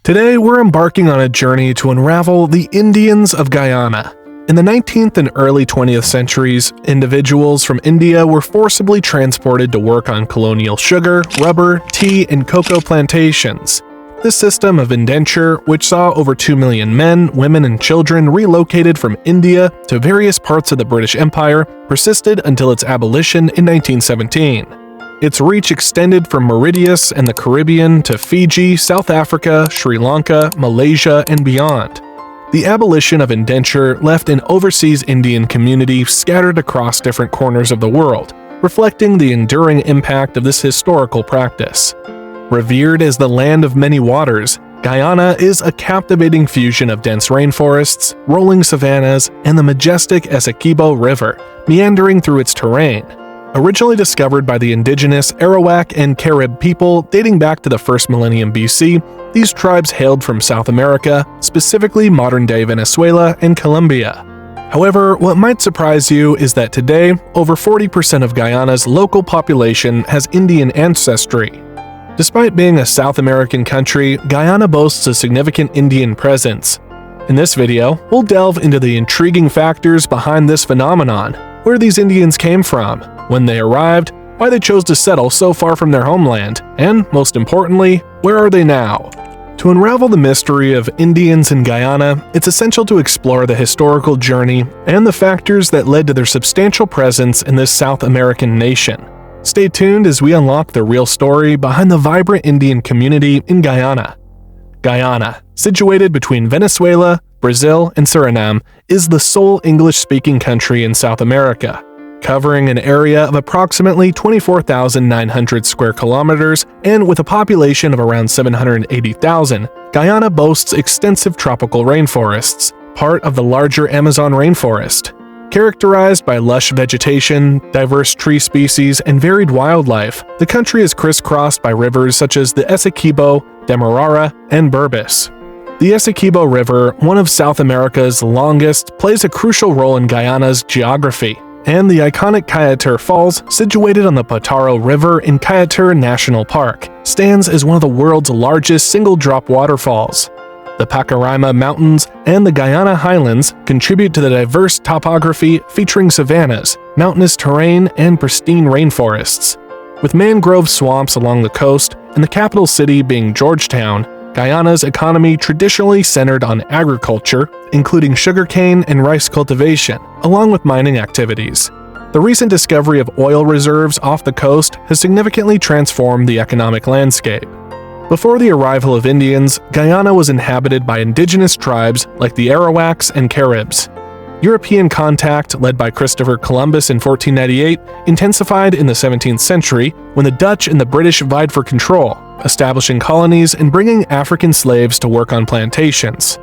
Today, we're embarking on a journey to unravel the Indians of Guyana. In the 19th and early 20th centuries, individuals from India were forcibly transported to work on colonial sugar, rubber, tea, and cocoa plantations. This system of indenture, which saw over 2 million men, women, and children relocated from India to various parts of the British Empire, persisted until its abolition in 1917. Its reach extended from Mauritius and the Caribbean to Fiji, South Africa, Sri Lanka, Malaysia, and beyond. The abolition of indenture left an overseas Indian community scattered across different corners of the world, reflecting the enduring impact of this historical practice. Revered as the land of many waters, Guyana is a captivating fusion of dense rainforests, rolling savannas, and the majestic Essequibo River, meandering through its terrain. Originally discovered by the indigenous Arawak and Carib people dating back to the first millennium BC, these tribes hailed from South America, specifically modern-day Venezuela and Colombia. However, what might surprise you is that today, over 40% of Guyana's local population has Indian ancestry. Despite being a South American country, Guyana boasts a significant Indian presence. In this video, we'll delve into the intriguing factors behind this phenomenon, where these Indians came from, when they arrived, why they chose to settle so far from their homeland, and, most importantly, where are they now? To unravel the mystery of Indians in Guyana, it's essential to explore the historical journey and the factors that led to their substantial presence in this South American nation. Stay tuned as we unlock the real story behind the vibrant Indian community in Guyana. Guyana, situated between Venezuela, Brazil, and Suriname, is the sole English-speaking country in South America. Covering an area of approximately 24,900 square kilometers and with a population of around 780,000, Guyana boasts extensive tropical rainforests, part of the larger Amazon rainforest. Characterized by lush vegetation, diverse tree species, and varied wildlife, the country is crisscrossed by rivers such as the Essequibo, Demerara, and Berbice. The Essequibo River, one of South America's longest, plays a crucial role in Guyana's geography, and the iconic Kayatur Falls, situated on the Potaro River in Kayatur National Park, stands as one of the world's largest single-drop waterfalls. The Pacaraima Mountains and the Guyana Highlands contribute to the diverse topography featuring savannas, mountainous terrain, and pristine rainforests. With mangrove swamps along the coast and the capital city being Georgetown, Guyana's economy traditionally centered on agriculture, including sugarcane and rice cultivation, along with mining activities. The recent discovery of oil reserves off the coast has significantly transformed the economic landscape. Before the arrival of Indians, Guyana was inhabited by indigenous tribes like the Arawaks and Caribs. European contact, led by Christopher Columbus in 1498, intensified in the 17th century when the Dutch and the British vied for control, establishing colonies and bringing African slaves to work on plantations.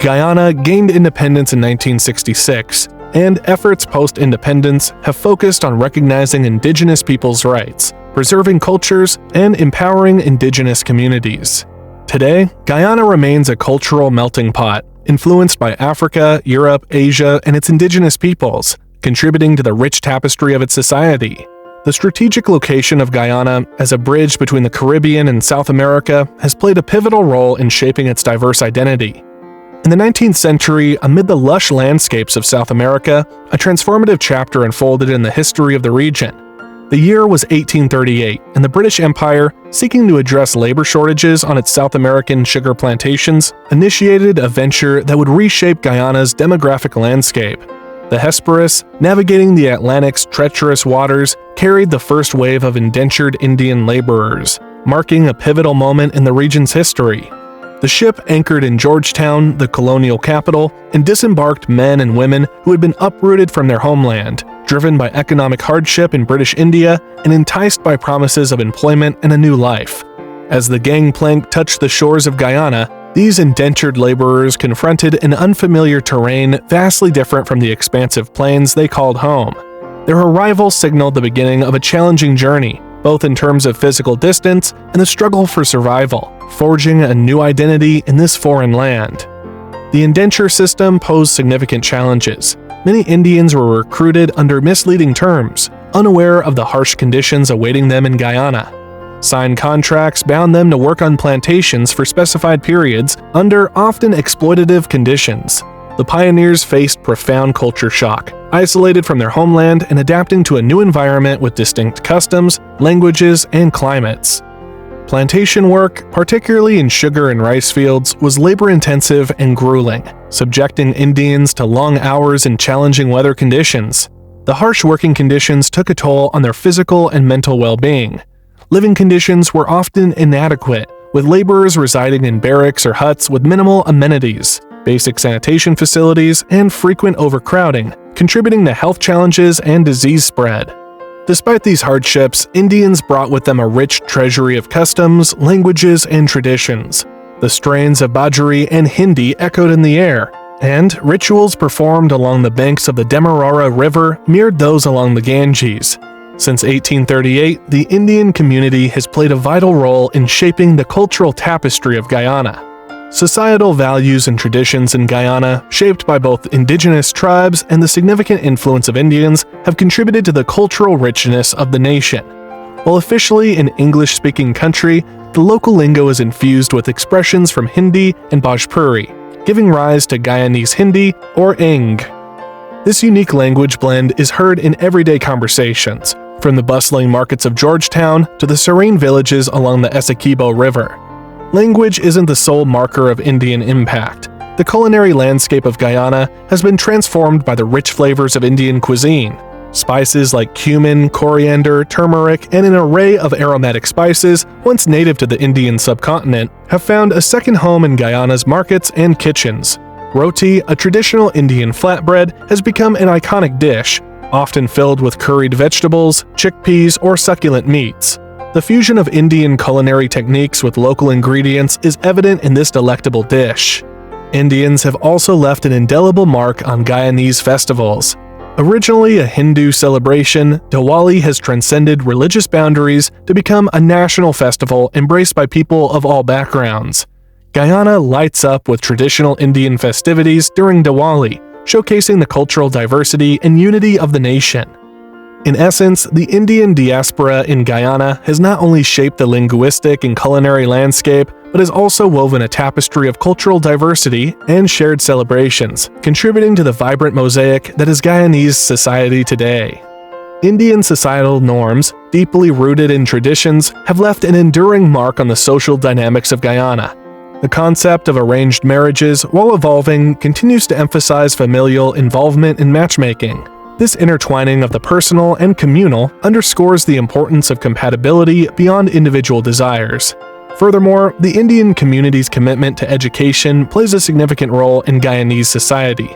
Guyana gained independence in 1966, and efforts post-independence have focused on recognizing indigenous peoples' rights, preserving cultures, and empowering indigenous communities. Today, Guyana remains a cultural melting pot, influenced by Africa, Europe, Asia, and its indigenous peoples, contributing to the rich tapestry of its society. The strategic location of Guyana as a bridge between the Caribbean and South America has played a pivotal role in shaping its diverse identity. In the 19th century, amid the lush landscapes of South America, a transformative chapter unfolded in the history of the region. The year was 1838, and the British Empire, seeking to address labor shortages on its South American sugar plantations, initiated a venture that would reshape Guyana's demographic landscape. The Hesperus, navigating the Atlantic's treacherous waters, carried the first wave of indentured Indian laborers, marking a pivotal moment in the region's history. The ship anchored in Georgetown, the colonial capital, and disembarked men and women who had been uprooted from their homeland, driven by economic hardship in British India and enticed by promises of employment and a new life. As the gangplank touched the shores of Guyana, these indentured laborers confronted an unfamiliar terrain vastly different from the expansive plains they called home. Their arrival signaled the beginning of a challenging journey, both in terms of physical distance and the struggle for survival, forging a new identity in this foreign land. The indenture system posed significant challenges. Many Indians were recruited under misleading terms, unaware of the harsh conditions awaiting them in Guyana. Signed contracts bound them to work on plantations for specified periods under often exploitative conditions. The pioneers faced profound culture shock, isolated from their homeland and adapting to a new environment with distinct customs, languages, and climates. Plantation work, particularly in sugar and rice fields, was labor-intensive and grueling, subjecting Indians to long hours and challenging weather conditions. The harsh working conditions took a toll on their physical and mental well-being. Living conditions were often inadequate, with laborers residing in barracks or huts with minimal amenities, basic sanitation facilities, and frequent overcrowding, contributing to health challenges and disease spread. Despite these hardships, Indians brought with them a rich treasury of customs, languages, and traditions. The strains of Bajri and Hindi echoed in the air, and rituals performed along the banks of the Demerara River mirrored those along the Ganges. Since 1838, the Indian community has played a vital role in shaping the cultural tapestry of Guyana. Societal values and traditions in Guyana, shaped by both indigenous tribes and the significant influence of Indians, have contributed to the cultural richness of the nation. While officially an English-speaking country, the local lingo is infused with expressions from Hindi and Bhojpuri, giving rise to Guyanese Hindi or Eng. This unique language blend is heard in everyday conversations, from the bustling markets of Georgetown to the serene villages along the Essequibo River. Language isn't the sole marker of Indian impact. The culinary landscape of Guyana has been transformed by the rich flavors of Indian cuisine. Spices like cumin, coriander, turmeric, and an array of aromatic spices, once native to the Indian subcontinent, have found a second home in Guyana's markets and kitchens. Roti, a traditional Indian flatbread, has become an iconic dish, often filled with curried vegetables, chickpeas, or succulent meats. The fusion of Indian culinary techniques with local ingredients is evident in this delectable dish. Indians have also left an indelible mark on Guyanese festivals. Originally a Hindu celebration, Diwali has transcended religious boundaries to become a national festival embraced by people of all backgrounds. Guyana lights up with traditional Indian festivities during Diwali, showcasing the cultural diversity and unity of the nation. In essence, the Indian diaspora in Guyana has not only shaped the linguistic and culinary landscape, but has also woven a tapestry of cultural diversity and shared celebrations, contributing to the vibrant mosaic that is Guyanese society today. Indian societal norms, deeply rooted in traditions, have left an enduring mark on the social dynamics of Guyana. The concept of arranged marriages, while evolving, continues to emphasize familial involvement in matchmaking. This intertwining of the personal and communal underscores the importance of compatibility beyond individual desires. Furthermore, the Indian community's commitment to education plays a significant role in Guyanese society.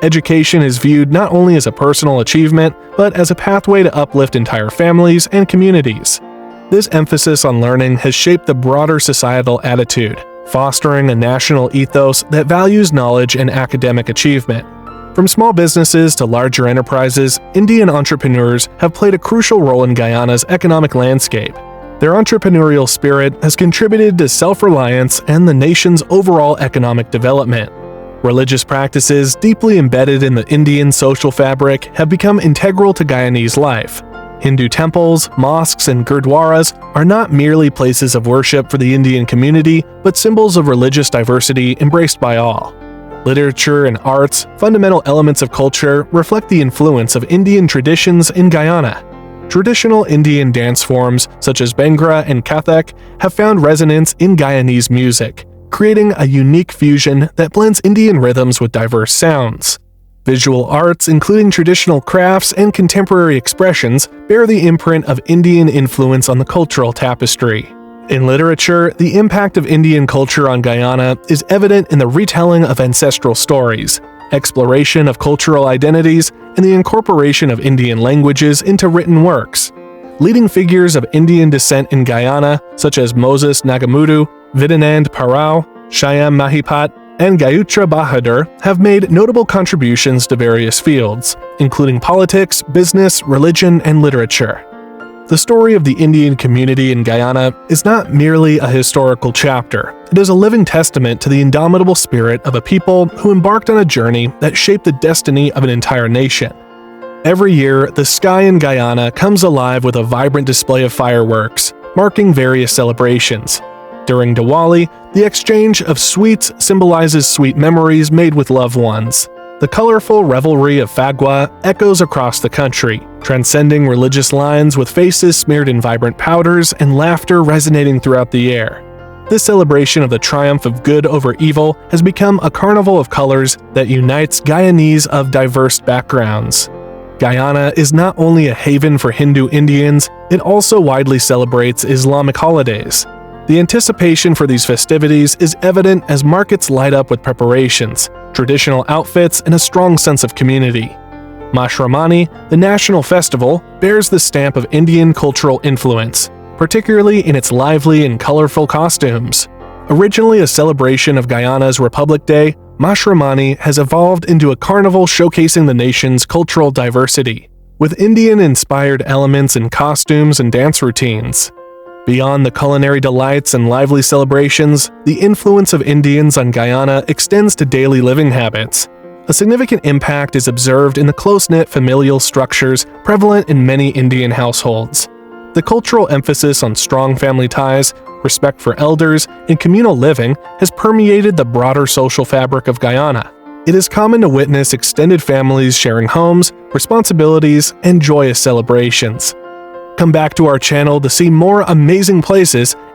Education is viewed not only as a personal achievement, but as a pathway to uplift entire families and communities. This emphasis on learning has shaped the broader societal attitude, fostering a national ethos that values knowledge and academic achievement. From small businesses to larger enterprises, Indian entrepreneurs have played a crucial role in Guyana's economic landscape. Their entrepreneurial spirit has contributed to self-reliance and the nation's overall economic development. Religious practices deeply embedded in the Indian social fabric have become integral to Guyanese life. Hindu temples, mosques, and gurdwaras are not merely places of worship for the Indian community, but symbols of religious diversity embraced by all. Literature and arts, fundamental elements of culture, reflect the influence of Indian traditions in Guyana. Traditional Indian dance forms, such as Bhangra and Kathak, have found resonance in Guyanese music, creating a unique fusion that blends Indian rhythms with diverse sounds. Visual arts, including traditional crafts and contemporary expressions, bear the imprint of Indian influence on the cultural tapestry. In literature, the impact of Indian culture on Guyana is evident in the retelling of ancestral stories, exploration of cultural identities, and the incorporation of Indian languages into written works. Leading figures of Indian descent in Guyana, such as Moses Nagamudu, Vidanand Parao, Shyam Mahipat, and Gayutra Bahadur, have made notable contributions to various fields, including politics, business, religion, and literature. The story of the Indian community in Guyana is not merely a historical chapter. It is a living testament to the indomitable spirit of a people who embarked on a journey that shaped the destiny of an entire nation. Every year, the sky in Guyana comes alive with a vibrant display of fireworks, marking various celebrations. During Diwali, the exchange of sweets symbolizes sweet memories made with loved ones. The colorful revelry of Phagwa echoes across the country, transcending religious lines with faces smeared in vibrant powders and laughter resonating throughout the air. This celebration of the triumph of good over evil has become a carnival of colors that unites Guyanese of diverse backgrounds. Guyana is not only a haven for Hindu Indians, it also widely celebrates Islamic holidays. The anticipation for these festivities is evident as markets light up with preparations, traditional outfits, and a strong sense of community. Mashramani, the national festival, bears the stamp of Indian cultural influence, particularly in its lively and colorful costumes. Originally a celebration of Guyana's Republic Day, Mashramani has evolved into a carnival showcasing the nation's cultural diversity, with Indian-inspired elements in costumes and dance routines. Beyond the culinary delights and lively celebrations, the influence of Indians on Guyana extends to daily living habits. A significant impact is observed in the close-knit familial structures prevalent in many Indian households. The cultural emphasis on strong family ties, respect for elders, and communal living has permeated the broader social fabric of Guyana. It is common to witness extended families sharing homes, responsibilities, and joyous celebrations. Come back to our channel to see more amazing places and